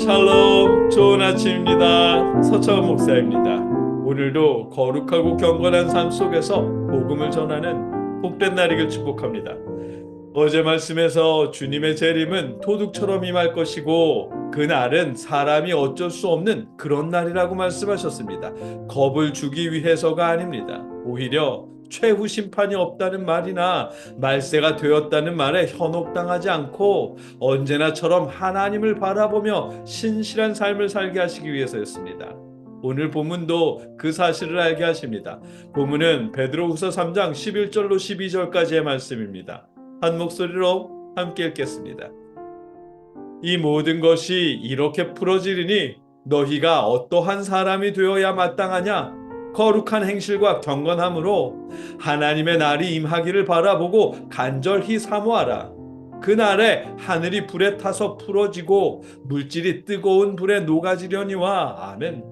샬롬, 좋은 아침입니다. 서철 목사입니다. 오늘도 거룩하고 경건한 삶 속에서 복음을 전하는 복된 날이길 축복합니다. 어제 말씀에서 주님의 재림은 도둑처럼 임할 것이고 그날은 사람이 어쩔 수 없는 그런 날이라고 말씀하셨습니다. 겁을 주기 위해서가 아닙니다. 오히려 최후 심판이 없다는 말이나 말세가 되었다는 말에 현혹당하지 않고 언제나처럼 하나님을 바라보며 신실한 삶을 살게 하시기 위해서였습니다. 오늘 본문도 그 사실을 알게 하십니다. 본문은 베드로후서 3장 11절로 12절까지의 말씀입니다. 한 목소리로 함께 읽겠습니다. 이 모든 것이 이렇게 풀어지리니 너희가 어떠한 사람이 되어야 마땅하냐? 거룩한 행실과 경건함으로 하나님의 날이 임하기를 바라보고 간절히 사모하라. 그날에 하늘이 불에 타서 풀어지고 물질이 뜨거운 불에 녹아지려니와. 아멘.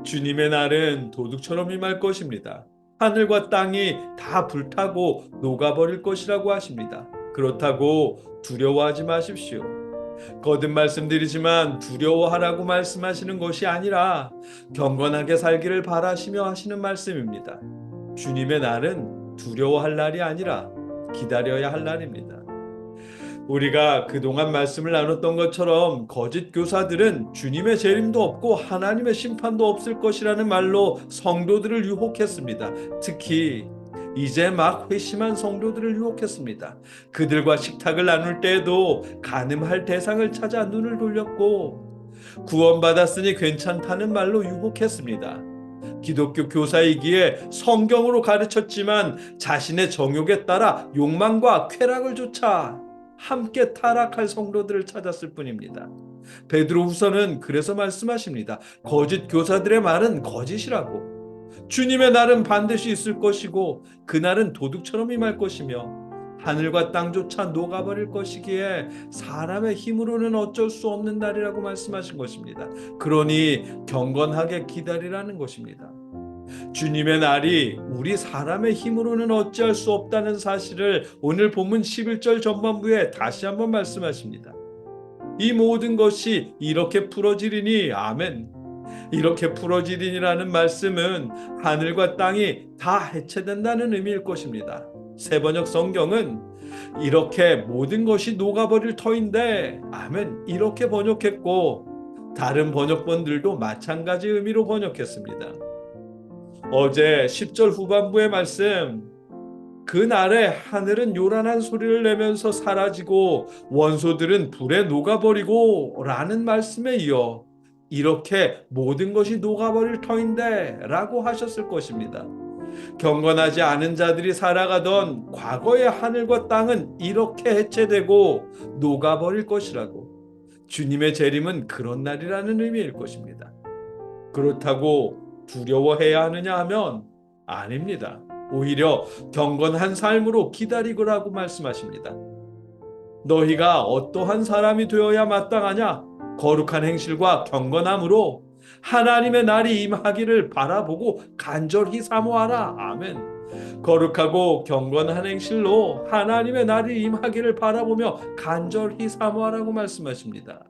주님의 날은 도둑처럼 임할 것입니다. 하늘과 땅이 다 불타고 녹아버릴 것이라고 하십니다. 그렇다고 두려워하지 마십시오. 거듭 말씀드리지만 두려워하라고 말씀하시는 것이 아니라 경건하게 살기를 바라시며 하시는 말씀입니다. 주님의 날은 두려워할 날이 아니라 기다려야 할 날입니다. 우리가 그동안 말씀을 나눴던 것처럼 거짓 교사들은 주님의 재림도 없고 하나님의 심판도 없을 것이라는 말로 성도들을 유혹했습니다. 특히 이제 막 회심한 성도들을 유혹했습니다. 그들과 식탁을 나눌 때에도 간음할 대상을 찾아 눈을 돌렸고 구원받았으니 괜찮다는 말로 유혹했습니다. 기독교 교사이기에 성경으로 가르쳤지만 자신의 정욕에 따라 욕망과 쾌락을 쫓아 함께 타락할 성도들을 찾았을 뿐입니다. 베드로후서는 그래서 말씀하십니다. 거짓 교사들의 말은 거짓이라고. 주님의 날은 반드시 있을 것이고 그날은 도둑처럼 임할 것이며 하늘과 땅조차 녹아버릴 것이기에 사람의 힘으로는 어쩔 수 없는 날이라고 말씀하신 것입니다. 그러니 경건하게 기다리라는 것입니다. 주님의 날이 우리 사람의 힘으로는 어찌할 수 없다는 사실을 오늘 본문 11절 전반부에 다시 한번 말씀하십니다. 이 모든 것이 이렇게 풀어지리니. 아멘. 이렇게 풀어지리니라는 말씀은 하늘과 땅이 다 해체된다는 의미일 것입니다. 새번역 성경은 이렇게 모든 것이 녹아버릴 터인데 아멘 이렇게 번역했고 다른 번역본들도 마찬가지 의미로 번역했습니다. 어제 10절 후반부의 말씀, 그날에 하늘은 요란한 소리를 내면서 사라지고 원소들은 불에 녹아버리고 라는 말씀에 이어 이렇게 모든 것이 녹아버릴 터인데 라고 하셨을 것입니다. 경건하지 않은 자들이 살아가던 과거의 하늘과 땅은 이렇게 해체되고 녹아버릴 것이라고. 주님의 재림은 그런 날이라는 의미일 것입니다. 그렇다고 두려워해야 하느냐 하면 아닙니다. 오히려 경건한 삶으로 기다리고라고 말씀하십니다. 너희가 어떠한 사람이 되어야 마땅하냐? 거룩한 행실과 경건함으로 하나님의 날이 임하기를 바라보고 간절히 사모하라. 아멘. 거룩하고 경건한 행실로 하나님의 날이 임하기를 바라보며 간절히 사모하라고 말씀하십니다.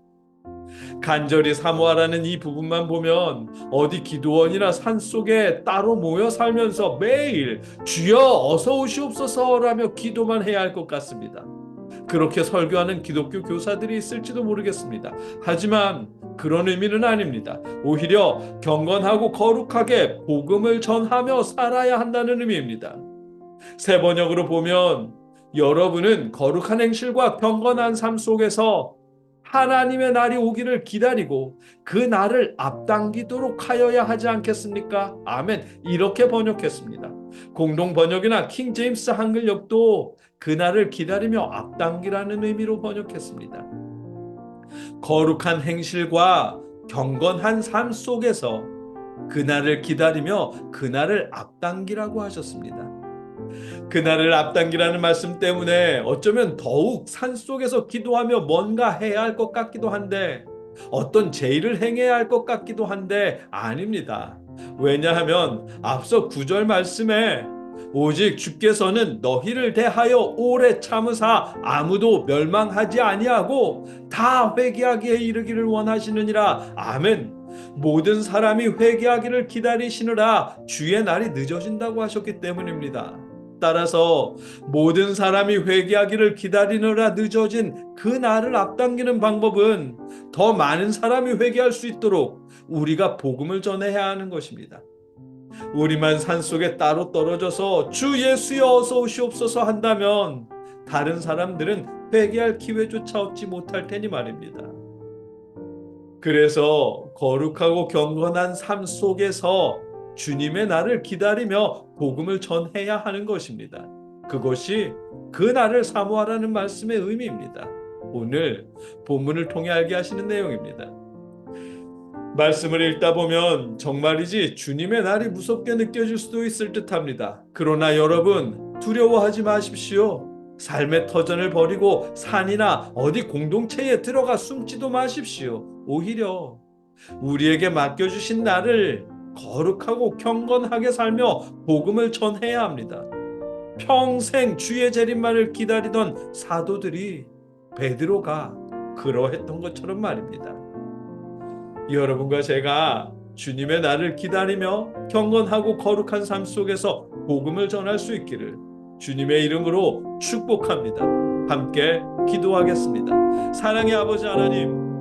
간절히 사모하라는 이 부분만 보면 어디 기도원이나 산속에 따로 모여 살면서 매일 주여 어서 오시옵소서라며 기도만 해야 할 것 같습니다. 그렇게 설교하는 기독교 교사들이 있을지도 모르겠습니다. 하지만 그런 의미는 아닙니다. 오히려 경건하고 거룩하게 복음을 전하며 살아야 한다는 의미입니다. 새 번역으로 보면 여러분은 거룩한 행실과 경건한 삶 속에서 하나님의 날이 오기를 기다리고 그 날을 앞당기도록 하여야 하지 않겠습니까? 아멘. 이렇게 번역했습니다. 공동 번역이나 킹 제임스 한글역도 그 날을 기다리며 앞당기라는 의미로 번역했습니다. 거룩한 행실과 경건한 삶 속에서 그 날을 기다리며 그 날을 앞당기라고 하셨습니다. 그날을 앞당기라는 말씀 때문에 어쩌면 더욱 산속에서 기도하며 뭔가 해야 할 것 같기도 한데 어떤 제의를 행해야 할 것 같기도 한데 아닙니다. 왜냐하면 앞서 9절 말씀에 오직 주께서는 너희를 대하여 오래 참으사 아무도 멸망하지 아니하고 다 회개하기에 이르기를 원하시느니라. 아멘. 모든 사람이 회개하기를 기다리시느라 주의 날이 늦어진다고 하셨기 때문입니다. 따라서 모든 사람이 회개하기를 기다리느라 늦어진 그 날을 앞당기는 방법은 더 많은 사람이 회개할 수 있도록 우리가 복음을 전해야 하는 것입니다. 우리만 산속에 따로 떨어져서 주 예수여 어서 오시옵소서 한다면 다른 사람들은 회개할 기회조차 얻지 못할 테니 말입니다. 그래서 거룩하고 경건한 삶 속에서 주님의 날을 기다리며 복음을 전해야 하는 것입니다. 그것이 그 날을 사모하라는 말씀의 의미입니다. 오늘 본문을 통해 알게 하시는 내용입니다. 말씀을 읽다 보면 정말이지 주님의 날이 무섭게 느껴질 수도 있을 듯합니다. 그러나 여러분 두려워하지 마십시오. 삶의 터전을 버리고 산이나 어디 공동체에 들어가 숨지도 마십시오. 오히려 우리에게 맡겨주신 날을 거룩하고 경건하게 살며 복음을 전해야 합니다. 평생 주의 재림말을 기다리던 사도들이 베드로가 그러했던 것처럼 말입니다. 여러분과 제가 주님의 날을 기다리며 경건하고 거룩한 삶 속에서 복음을 전할 수 있기를 주님의 이름으로 축복합니다. 함께 기도하겠습니다. 사랑의 아버지 하나님,